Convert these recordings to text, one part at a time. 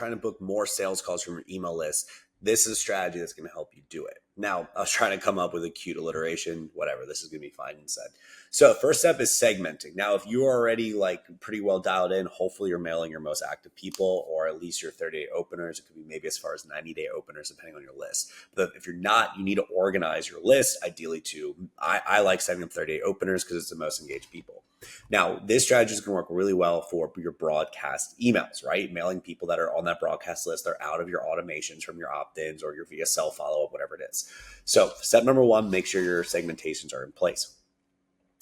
trying to book more sales calls from your email list, this is a strategy that's going to help you do it. Now, I was trying to come up with a cute alliteration, whatever, this is going to be fine instead. So first step is segmenting. Now, if you're already like pretty well dialed in, hopefully you're mailing your most active people, or at least your 30-day openers. It could be maybe as far as 90-day openers, depending on your list. But if you're not, you need to organize your list ideally to, I like setting up 30-day openers because it's the most engaged people. Now, this strategy is going to work really well for your broadcast emails, right? Mailing people that are on that broadcast list, they're out of your automations from your opt-ins or your VSL follow-up, whatever it is. So step number one, make sure your segmentations are in place.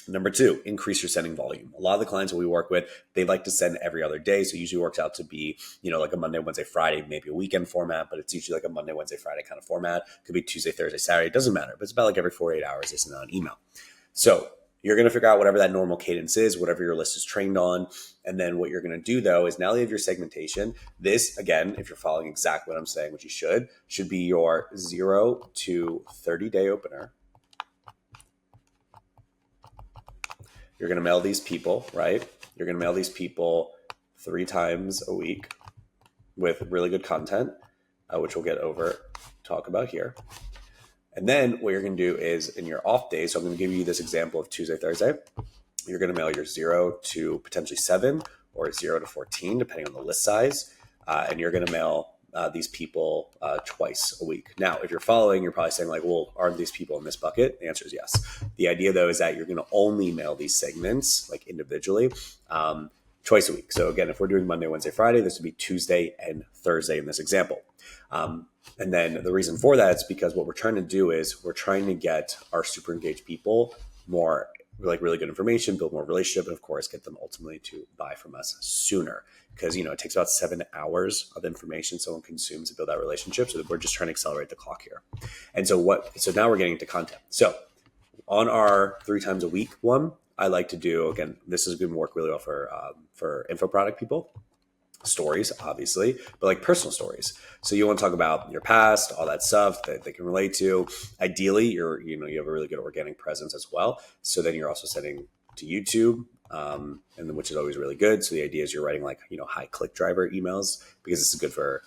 Number two, increase your sending volume. A lot of the clients that we work with, they like to send every other day. So it usually works out to be, like a Monday, Wednesday, Friday, maybe a weekend format, but it's usually like a Monday, Wednesday, Friday kind of format. It could be Tuesday, Thursday, Saturday. It doesn't matter, but it's about like every 4 to 8 hours they send out an email. So you're going to figure out whatever that normal cadence is, whatever your list is trained on. And then what you're going to do though, is now that you have your segmentation, this again, if you're following exactly what I'm saying, which you should be your 0 to 30-day opener. You're going to mail these people, right? You're going to mail these people 3 times a week with really good content, which we'll talk about here. And then what you're going to do is in your off days, so I'm going to give you this example of Tuesday, Thursday, you're going to mail your 0 to potentially 7 or 0 to 14, depending on the list size. And you're going to mail these people twice a week. Now, if you're following, you're probably saying like, well, aren't these people in this bucket? The answer is yes. The idea though is that you're going to only mail these segments like individually twice a week. So again, if we're doing Monday, Wednesday, Friday, this would be Tuesday and Thursday in this example. And then the reason for that is because what we're trying to do is we're trying to get our super engaged people more like really good information, build more relationship, and of course, get them ultimately to buy from us sooner. Because, it takes about 7 hours of information someone consumes to build that relationship. So we're just trying to accelerate the clock here. And so now we're getting into content. So on our 3 times a week one, I like to do, again, this is going to work really well for info product people. Stories, obviously, but like personal stories. So you want to talk about your past, all that stuff that they can relate to. Ideally, you have a really good organic presence as well. So then you're also sending to YouTube, and then which is always really good. So the idea is you're writing like high click driver emails because this is good for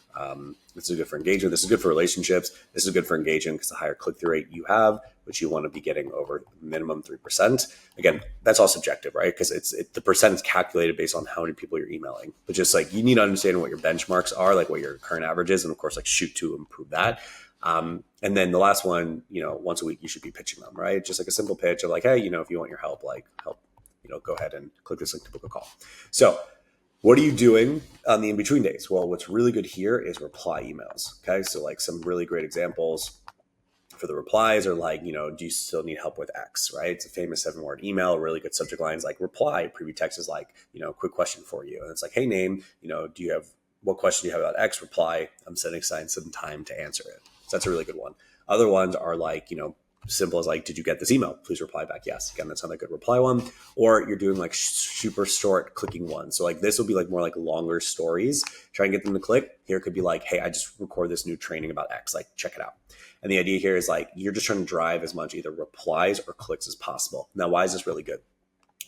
engagement. This is good for relationships. This is good for engagement because the higher click through rate you have, which you want to be getting over minimum 3%. Again, that's all subjective, right? Because the percent is calculated based on how many people you're emailing. But just like you need to understand what your benchmarks are, like what your current average is, and of course, like shoot to improve that. And then the last one, once a week you should be pitching them, right? Just like a simple pitch of like, hey, if you want your help, go ahead and click this link to book a call. So what are you doing on the in-between days? Well, what's really good here is reply emails. Okay. So like some really great examples for the replies are like, do you still need help with X, right? It's a famous 7-word email, really good subject lines like reply. Preview text is like, quick question for you. And it's like, hey, name, what question do you have about X? Reply. I'm setting aside some time to answer it. So that's a really good one. Other ones are like, simple as like, did you get this email? Please reply back yes. Again, that's not a good reply one. Or you're doing like super short clicking ones. So like this will be like more like longer stories. Try and get them to click. Here it could be like, hey, I just recorded this new training about X. Like, check it out. And the idea here is like, you're just trying to drive as much either replies or clicks as possible. Now, why is this really good?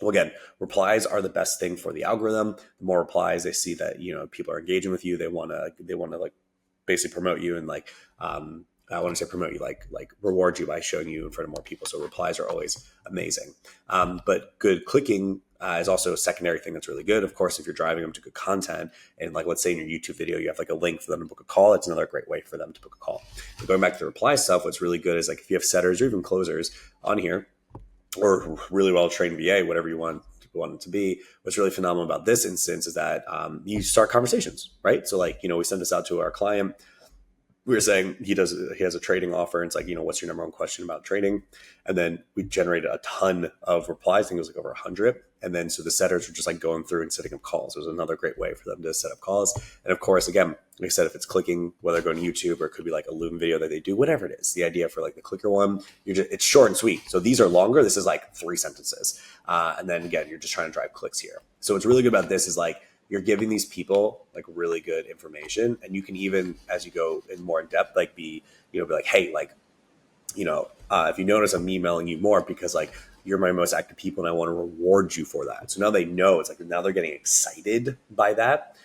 Well, again, replies are the best thing for the algorithm. The more replies they see that, people are engaging with you, they want to like basically promote you and like, I want to say promote you, like reward you by showing you in front of more people. So replies are always amazing. But good clicking is also a secondary thing that's really good. Of course, if you're driving them to good content and like, let's say in your YouTube video, you have like a link for them to book a call. It's another great way for them to book a call. But going back to the reply stuff, what's really good is like if you have setters or even closers on here or really well-trained VA, whatever you want it to be, what's really phenomenal about this instance is that you start conversations, right? So like, we send this out to our client. We were saying he has a trading offer. And it's like, what's your number one question about trading? And then we generated a ton of replies. I think it was like over 100. And then, so the setters were just like going through and setting up calls. It was another great way for them to set up calls. And of course, again, like I said, if it's clicking, whether going to YouTube or it could be like a Loom video that they do, whatever it is, the idea for like the clicker one, it's short and sweet. So these are longer. This is like 3 sentences. And then again, you're just trying to drive clicks here. So what's really good about this is like, you're giving these people like really good information, and you can even, as you go in more in depth, like be like, hey, like, if you notice I'm emailing you more because like you're my most active people and I want to reward you for that. So now they know, it's like now they're getting excited by that.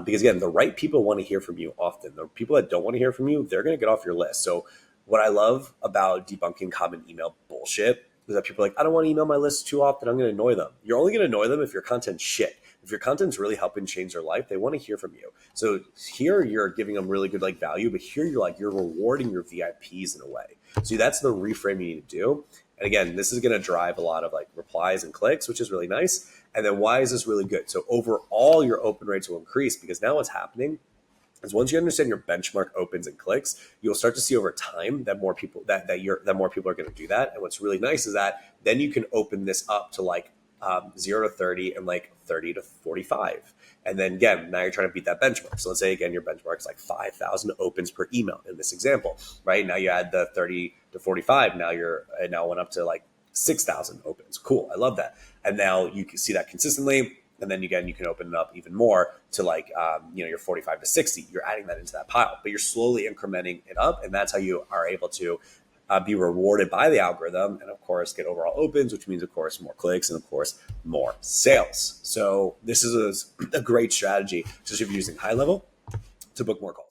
Because again, the right people want to hear from you often. The people that don't want to hear from you, they're going to get off your list. So what I love about debunking common email bullshit is that people are like, I don't want to email my list too often. I'm going to annoy them. You're only going to annoy them if your content's shit. If your content's really helping change their life, they want to hear from you. So here you're giving them really good like value, but here you're rewarding your VIPs in a way. So that's the reframe you need to do. And again, this is going to drive a lot of like replies and clicks, which is really nice. And then why is this really good? So overall, your open rates will increase because now what's happening is once you understand your benchmark opens and clicks, you'll start to see over time that more people that more people are going to do that. And what's really nice is that then you can open this up to like 0 to 30 and like 30 to 45. And then again, now you're trying to beat that benchmark. So let's say again, your benchmark is like 5,000 opens per email in this example, right? Now you add the 30 to 45. Now went up to like 6,000 opens. Cool. I love that. And now you can see that consistently. And then again, you can open it up even more to like, your 45 to 60. You're adding that into that pile, but you're slowly incrementing it up. And that's how you are able to be rewarded by the algorithm and of course get overall opens, which means of course more clicks and of course more sales. So this is a great strategy, especially if you're using high level, to book more calls.